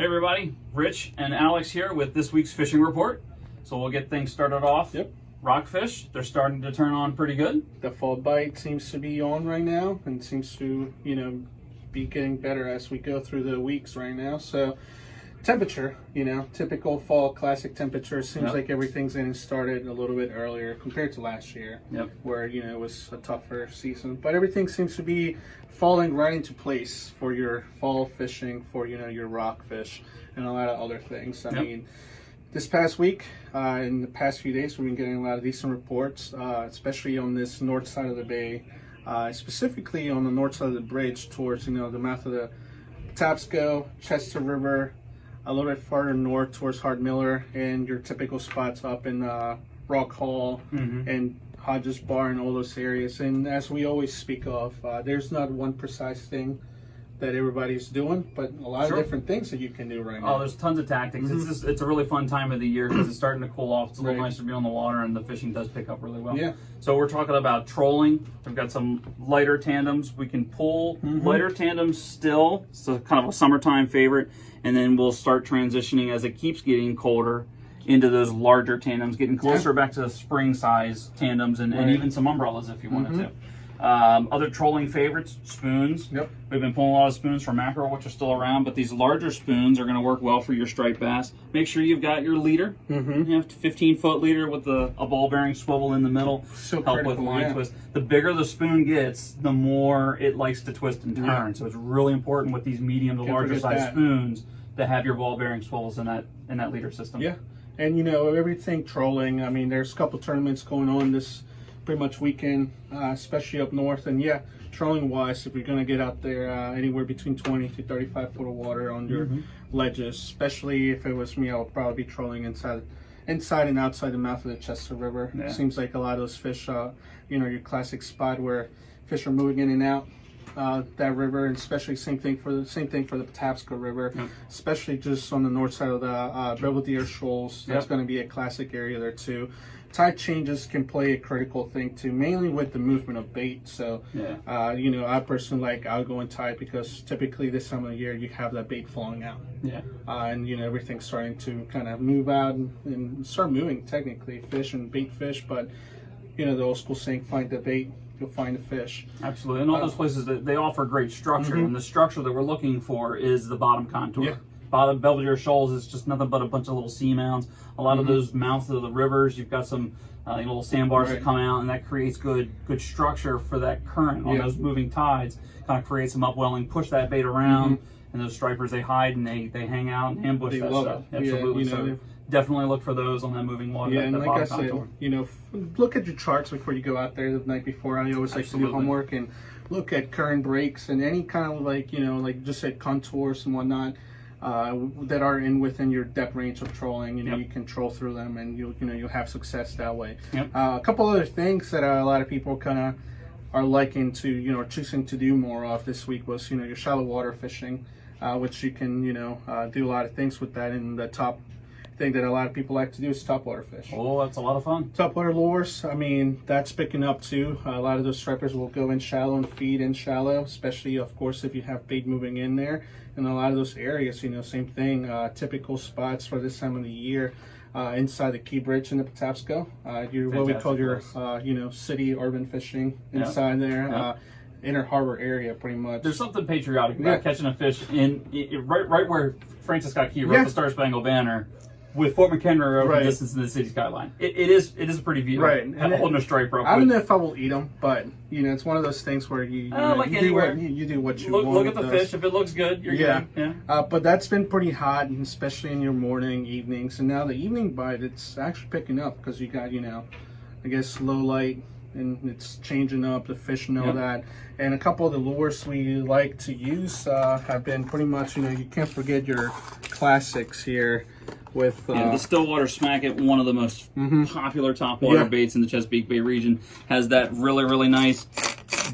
Hey everybody, Rich and Alex here with this week's fishing report. So we'll get things started off. Yep. Rockfish, they're starting to turn on pretty good. The fall bite seems to be on right now and seems to, be getting better as we go through the weeks right now. So temperature, typical fall classic temperature. Seems like everything's getting started a little bit earlier compared to last year. Yep. Where, it was a tougher season. But everything seems to be falling right into place for your fall fishing, for, your rockfish and a lot of other things. I mean, this past week, in the past few days, we've been getting a lot of decent reports, especially on this north side of the bay, specifically on the north side of the bridge towards, the mouth of the Patapsco, Chester River, a little bit farther north towards Hart Miller, and your typical spots up in Rock Hall and Hodges Bar and all those areas. And as we always speak of, there's not one precise thing that everybody's doing, but a lot of different things that you can do right now. Oh, there's tons of tactics. It's a really fun time of the year because it's starting to cool off. It's a little nicer to be on the water, and the fishing does pick up really well. Yeah. So we're talking about trolling. We've got some lighter tandems. We can pull lighter tandems still. It's a kind of a summertime favorite, and then we'll start transitioning as it keeps getting colder into those larger tandems, getting closer back to the spring size tandems, and even some umbrellas if you wanted to. Other trolling favorites, spoons. Yep. We've been pulling a lot of spoons for mackerel, which are still around, but these larger spoons are going to work well for your striped bass. Make sure you've got your leader. You have a 15-foot leader with a ball bearing swivel in the middle. So help critical, with line twist. The bigger the spoon gets, the more it likes to twist and turn. So it's really important with these medium to larger size spoons to have your ball bearing swivels in that leader system. Yeah, and everything trolling. I mean, there's a couple tournaments going on this pretty much weekend, especially up north. And trolling wise, if you're going to get out there anywhere between 20 to 35 foot of water on your ledges, especially if it was me, I'll probably be trolling inside and outside the mouth of the Chester River. It seems like a lot of those fish, your classic spot where fish are moving in and out that river, and especially same thing for the Patapsco River, especially just on the north side of the Belvedere Shoals. That's going to be a classic area there too. Tide changes can play a critical thing too, mainly with the movement of bait. So, I personally like outgoing tide because typically this time of the year you have that bait falling out. And everything's starting to kind of move out and start moving technically, fish and bait fish. But the old school saying, find the bait, you'll find the fish. Absolutely. And all those places that they offer great structure, and the structure that we're looking for is the bottom contour. Bottom Belvedere Shoals is just nothing but a bunch of little sea mounds. A lot of those mouths of the rivers, you've got some little sandbars that come out, and that creates good structure for that current on those moving tides. Kind of creates some upwelling, push that bait around, and those stripers, they hide and they hang out and ambush that stuff. Absolutely. So definitely look for those on that moving water. Yeah, and like I said, look at your charts before you go out there the night before. I always like to do homework and look at current breaks and any kind of like just said contours and whatnot. That are within your depth range of trolling, you can troll through them, and you'll have success that way. A couple other things that a lot of people kind of are liking to choosing to do more of this week was your shallow water fishing, which you can do a lot of things with that. And the top thing that a lot of people like to do is topwater fish. Oh, that's a lot of fun. Topwater lures, I mean, that's picking up too. A lot of those stripers will go in shallow and feed in shallow, especially of course if you have bait moving in there. In a lot of those areas, same thing. Typical spots for this time of the year, inside the Key Bridge in the Patapsco. What we call your, city urban fishing inside there. Inner harbor area, pretty much. There's something patriotic about catching a fish right where Francis Scott Key wrote the Star Spangled Banner, with Fort McHenry over the distance in the city skyline. It is a pretty view. And holding a stripe rope. I don't know if I will eat them, but it's one of those things where you do what you want. Look at the fish. If it looks good, you're good. But that's been pretty hot, and especially in your morning, evenings. And now the evening bite, it's actually picking up because you got I guess low light, and it's changing up. The fish know that. And a couple of the lures we like to use have been pretty much you can't forget your classics here. With the Stillwater Smack It, one of the most popular topwater baits in the Chesapeake Bay region, has that really nice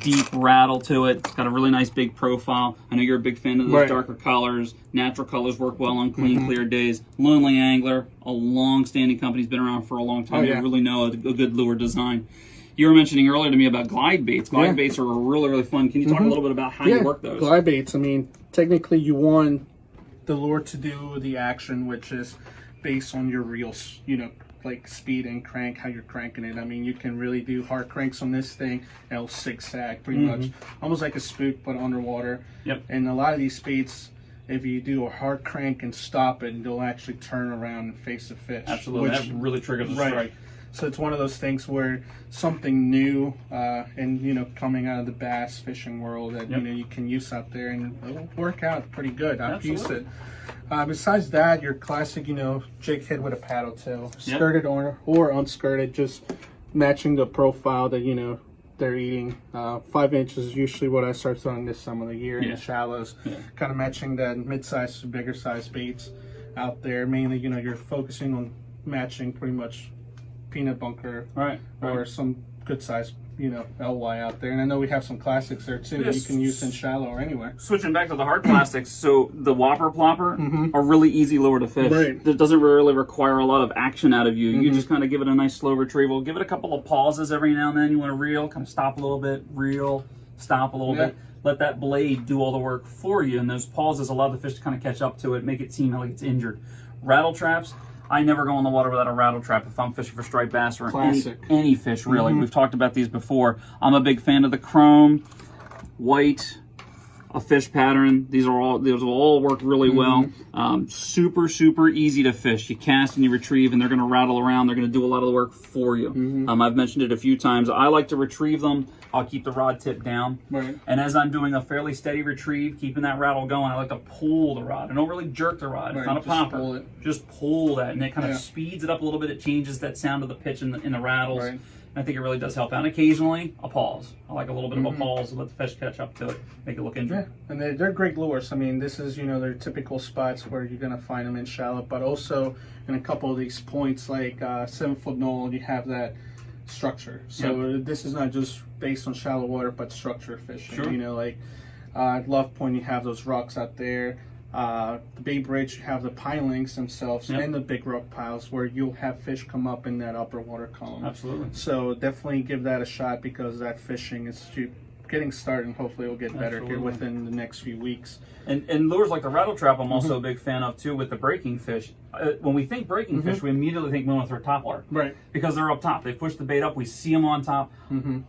deep rattle to it. It's got a really nice big profile. I know you're a big fan of those darker colors. Natural colors work well on clean, clear days. Lonely Angler, a long-standing company, has been around for a long time. They really know a good lure design. You were mentioning earlier to me about glide baits. Glide baits are really fun. Can you talk a little bit about how you work those? Glide baits, I mean, technically you want the lure to do the action, which is based on your reels, you know, like speed and crank, how you're cranking it. I mean, you can really do hard cranks on this thing, and it'll zigzag pretty much, almost like a spook but underwater. Yep. And a lot of these baits, if you do a hard crank and stop it, they'll actually turn around and face the fish. Absolutely, that really triggers a strike. So it's one of those things where something new, and you know, coming out of the bass fishing world that you know you can use out there, and it'll work out pretty good. I've used it. Besides that, your classic, you know, jig head with a paddle tail, skirted or unskirted, just matching the profile that, you know, they're eating. 5 inches is usually what I start throwing this time of the year in the shallows. Kind of matching that mid-size to bigger size baits out there. Mainly, you know, you're focusing on matching pretty much peanut bunker or some good size, you know, LY out there. And I know we have some classics there too that you can use in shallow or anywhere. Switching back to the hard plastics, so the Whopper Plopper are really easy lure to fish. It doesn't really require a lot of action out of you. You just kind of give it a nice slow retrieval. Give it a couple of pauses every now and then. You want to reel, kind of stop a little bit, reel, stop a little bit. Let that blade do all the work for you. And those pauses allow the fish to kind of catch up to it, make it seem like it's injured. Rattle traps, I never go in the water without a rattle trap if I'm fishing for striped bass or any fish, really. We've talked about these before. I'm a big fan of the chrome, white, a fish pattern. These will all work really well. Super, super easy to fish. You cast and you retrieve, and they're going to rattle around. They're going to do a lot of the work for you. I've mentioned it a few times. I like to retrieve them. I'll keep the rod tip down. And as I'm doing a fairly steady retrieve, keeping that rattle going, I like to pull the rod. I don't really jerk the rod. It's not a popper. Just pull that, and it kind of speeds it up a little bit. It changes that sound of the pitch in the rattles. And I think it really does help out. And occasionally, a pause. I like a little bit of a pause to let the fish catch up to it, make it look injured. And they're great lures. I mean, this is, you know, their typical spots where you're going to find them in shallow, but also in a couple of these points, like 7 foot knoll, you have that structure. So this is not just based on shallow water, but structure fishing. You know, like at Love Point, you have those rocks out there. The Bay Bridge, you have the pilings themselves and the big rock piles where you'll have fish come up in that upper water column. Absolutely. So definitely give that a shot, because that fishing is getting started, and hopefully it'll get better here within the next few weeks. And lures like the rattle trap, I'm also a big fan of too with the breaking fish. When we think breaking fish, we immediately think we want to throw topwater. Because they're up top. They push the bait up. We see them on top.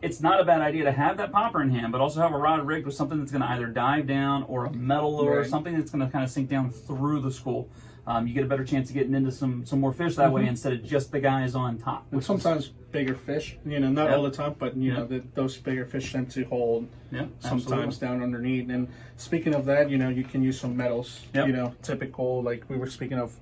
It's not a bad idea to have that popper in hand, but also have a rod rigged with something that's going to either dive down, or a metal lure, or something that's going to kind of sink down through the school. You get a better chance of getting into some more fish that way instead of just the guys on top. And sometimes bigger fish, you know, not all the time, but you know, those bigger fish tend to hold sometimes down underneath. And speaking of that, you know, you can use some metals, you know, typical, like we were speaking of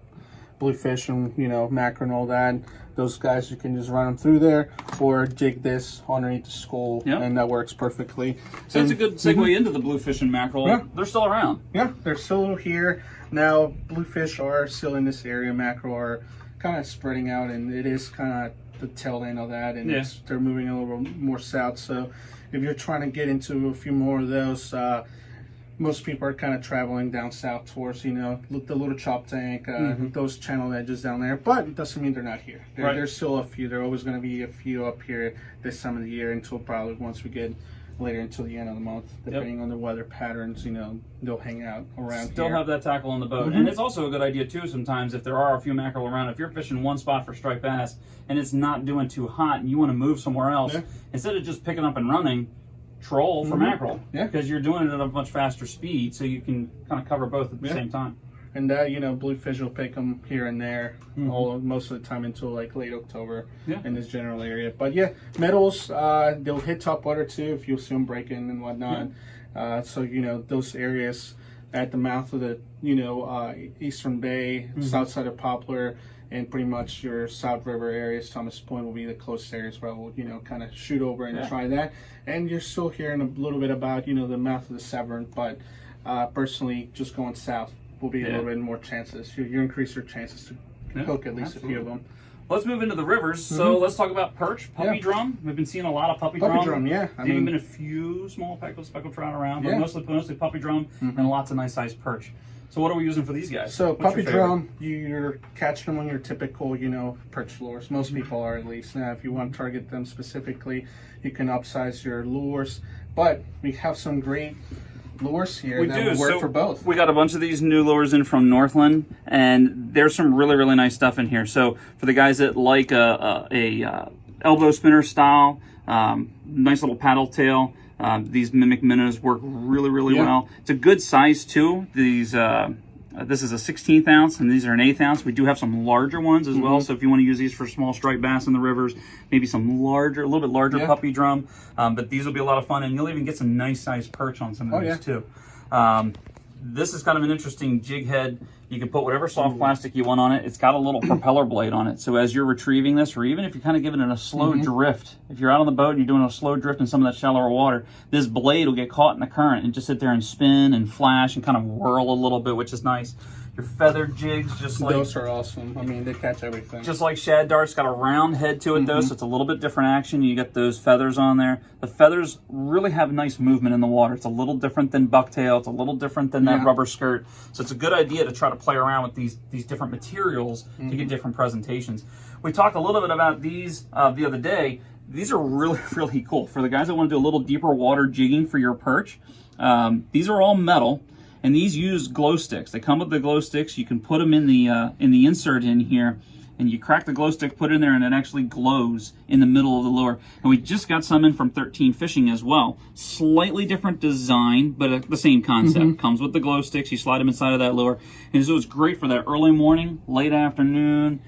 bluefish and, you know, mackerel and all that. Those guys, you can just run them through there or jig this underneath the skull, and that works perfectly. So that's a good segue into the bluefish and mackerel. They're still around. Yeah, they're still here. Now, bluefish are still in this area. Mackerel are kind of spreading out, and it is kind of the tail end of that, and they're moving a little more south. So if you're trying to get into a few more of those, most people are kind of traveling down south towards, you know, the Little Chop Tank, those channel edges down there. But it doesn't mean they're not here. There's still a few. There are always going to be a few up here this time of the year, until probably once we get later until the end of the month, depending on the weather patterns. You know, they'll hang out around Still have that tackle on the boat. And it's also a good idea too sometimes if there are a few mackerel around. If you're fishing one spot for striped bass and it's not doing too hot and you want to move somewhere else, instead of just picking up and running, troll for mackerel, because you're doing it at a much faster speed, so you can kind of cover both at the same time. And that, you know, bluefish will pick them here and there, most of the time until like late October in this general area. But yeah, metals, they'll hit top water too if you see them breaking and whatnot. So, you know, those areas at the mouth of the, you know, Eastern Bay, south side of Poplar, and pretty much your South River areas, Thomas Point will be the closest areas where we'll, you know, kind of shoot over and try that. And you're still hearing a little bit about, you know, the mouth of the Severn, but personally, just going south will be a little bit more chances. You increase your chances to hook at least a few of them. Let's move into the rivers. So let's talk about perch, puppy drum. We've been seeing a lot of puppy drum. Puppy drum, I mean, even been a few small speckled trout around, but mostly puppy drum and lots of nice sized perch. So what are we using for these guys? So puppy drum, you're catching them on your typical, you know, perch lures. Most people are, at least. Now, if you want to target them specifically, you can upsize your lures. But we have some great lures here We that do. will work So for both. We got a bunch of these new lures in from Northland, and there's some really, really nice stuff in here. So for the guys that like a elbow spinner style, nice little paddle tail, these mimic minnows work really, really well. It's a good size too. These this is a 16th ounce, and these are an 1/8 ounce. We do have some larger ones as well. So if you want to use these for small striped bass in the rivers, maybe some larger, a little bit larger puppy drum. But these will be a lot of fun, and you'll even get some nice sized perch on some of these too. This is kind of an interesting jig head. You can put whatever soft plastic you want on it. It's got a little propeller blade on it. So as you're retrieving this, or even if you're kind of giving it a slow drift, if you're out on the boat and you're doing a slow drift in some of that shallower water, this blade will get caught in the current and just sit there and spin and flash and kind of whirl a little bit, which is nice. Your feathered jigs, just like Those are awesome. I mean, they catch everything. just like shad darts, got a round head to it though, so it's a little bit different action. You get those feathers on there. The feathers really have nice movement in the water. It's a little different than bucktail. It's a little different than that rubber skirt. So it's a good idea to try to play around with these different materials to get different presentations. We talked a little bit about these the other day. These are really, really cool. For the guys that want to do a little deeper water jigging for your perch, these are all metal. And these use glow sticks. They come with the glow sticks. You can put them in the insert in here, and you crack the glow stick, put it in there, and it actually glows in the middle of the lure. And we just got some in from 13 Fishing as well. Slightly different design, but the same concept. Comes with the glow sticks. You slide them inside of that lure, and so it's great for that early morning, late afternoon,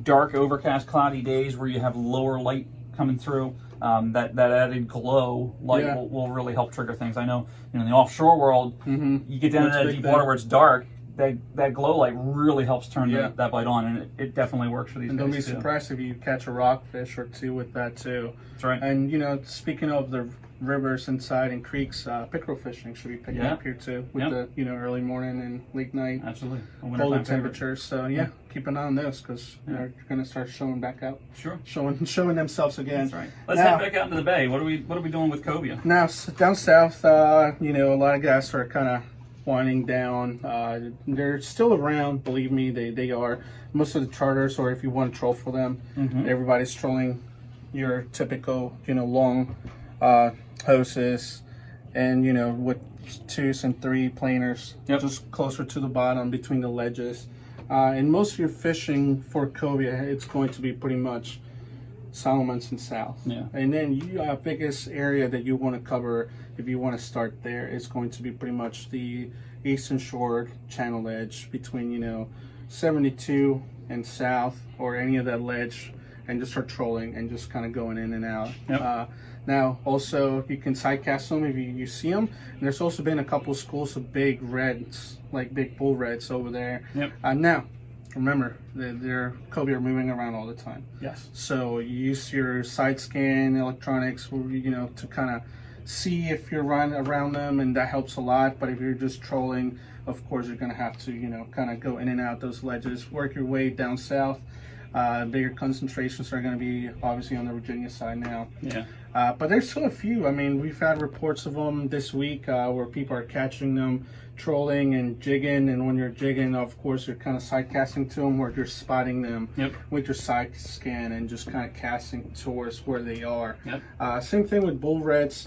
dark, overcast, cloudy days where you have lower light coming through. That added glow light will really help trigger things. I know, in the offshore world, you get down into that deep water where it's dark. That glow light really helps turn that bite on, and it definitely works for these. And guys don't be surprised if you catch a rockfish or two with that too. That's right. And speaking of the rivers inside and creeks, pickerel fishing should be picking up here too with the early morning and late night. Absolutely. Colder temperatures. So keep an eye on this because they're going to start showing back out. Sure. Showing themselves again. That's right. Let's head back out into the bay. What are we doing with Cobia? Now down south, a lot of guys are kind of winding down. They're still around, believe me. They are. Most of the charters, or if you want to troll for them, everybody's trolling your typical long hoses, and with 2s and 3 planers, just closer to the bottom between the ledges. And most of your fishing for Cobia, it's going to be pretty much Solomon's and south. And then your biggest area that you want to cover, if you want to start there, is going to be pretty much the eastern shore channel edge between 72 and south, or any of that ledge, and just start trolling and just kind of going in and out. Now, also, you can side cast them if you see them. And there's also been a couple of schools of big reds, like big bull reds over there. Now, remember, their Cobia are moving around all the time. So you use your side scan electronics, to kind of see if you're running around them, and that helps a lot. But if you're just trolling, of course, you're going to have to, kind of go in and out those ledges, work your way down south. Bigger concentrations are going to be obviously on the Virginia side now. But there's still a few. I mean, we've had reports of them this week where people are catching them, trolling and jigging. And when you're jigging, of course, you're kind of side casting to them, or you're spotting them with your side scan and just kind of casting towards where they are. Same thing with bull reds.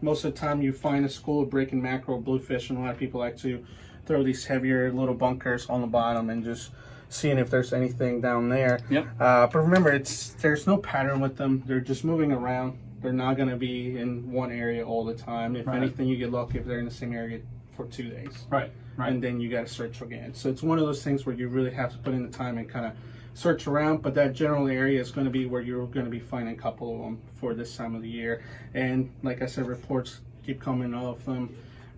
Most of the time you find a school of breaking mackerel, bluefish, and a lot of people like to throw these heavier little bunkers on the bottom and just seeing if there's anything down there. But remember, there's no pattern with them. They're just moving around. They're not going to be in one area all the time. If anything, you get lucky if they're in the same area for 2 days. And then you got to search again. So it's one of those things where you really have to put in the time and kind of search around. But that general area is going to be where you're going to be finding a couple of them for this time of the year. And like I said, reports keep coming off them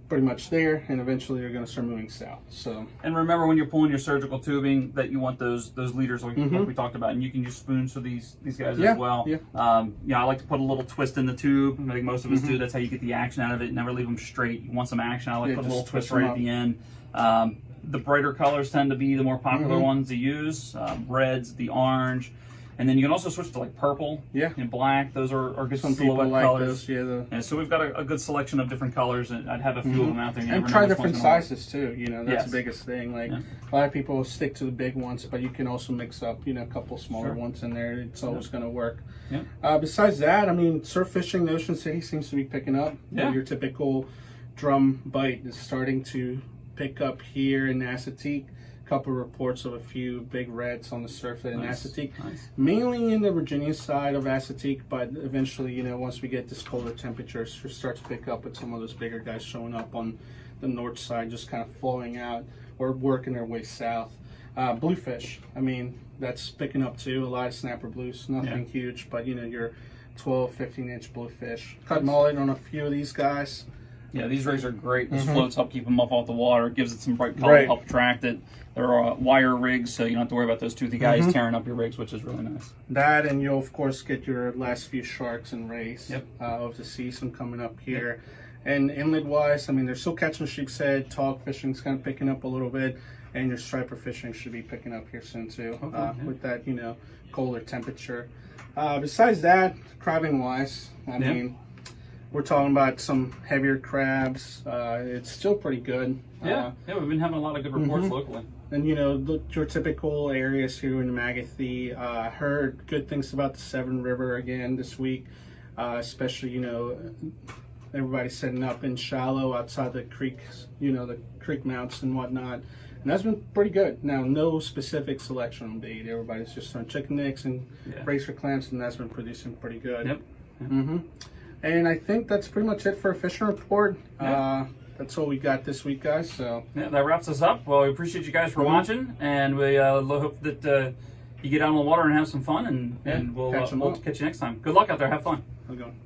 pretty much there, and eventually you're going to start moving south. So, and remember, when you're pulling your surgical tubing, that you want those leaders like we talked about, and you can use spoons for these guys as well. I like to put a little twist in the tube. I think most of us do. That's how you get the action out of it. Never leave them straight. You want some action. I like to put a little twist right at the end. The brighter colors tend to be the more popular ones to use. Reds, the orange. And then you can also switch to like purple and black. Those are good silhouette colors. And so we've got a good selection of different colors, and I'd have a few of them out there. And try different sizes too. That's the biggest thing. Like a lot of people stick to the big ones, but you can also mix up, a couple smaller ones in there. It's always going to work. Besides that, I mean, surf fishing in Ocean City seems to be picking up. Your typical drum bite is starting to pick up here in Chesapeake. A couple reports of a few big reds on the surface in Chesapeake, mainly in the Virginia side of Chesapeake, but eventually, you know, once we get this colder temperatures, we start to pick up with some of those bigger guys showing up on the north side, just kind of flowing out or working their way south. Bluefish, I mean, that's picking up too. A lot of snapper blues, nothing huge, but you know, your 12, 15-inch bluefish. Cut mullet on a few of these guys. Yeah, these rigs are great. These floats help keep them up off the water. It gives it some bright color, help attract it. They're wire rigs, so you don't have to worry about those toothy guys tearing up your rigs, which is really nice. That, and you'll of course get your last few sharks and rays of the season coming up here. And inlet wise, I mean, they're still catching sheep's head. Tog fishing's kind of picking up a little bit, and your striper fishing should be picking up here soon too, with that, you know, colder temperature. Besides that, crabbing wise, I mean, we're talking about some heavier crabs. It's still pretty good. Yeah, we've been having a lot of good reports locally. And you know, your typical areas here in the Magathie. Heard good things about the Severn River again this week, especially, you know, everybody's setting up in shallow outside the creeks, you know, the creek mounts and whatnot. And that's been pretty good. Now, no specific selection on bait. Everybody's just throwing chicken nicks and bracer clamps, and that's been producing pretty good. And I think that's pretty much it for a fishing report. That's all we got this week, guys. So that wraps us up. Well, we appreciate you guys for watching, and we hope that you get out on the water and have some fun, and we'll catch you next time. Good luck out there. Have fun. How's it going?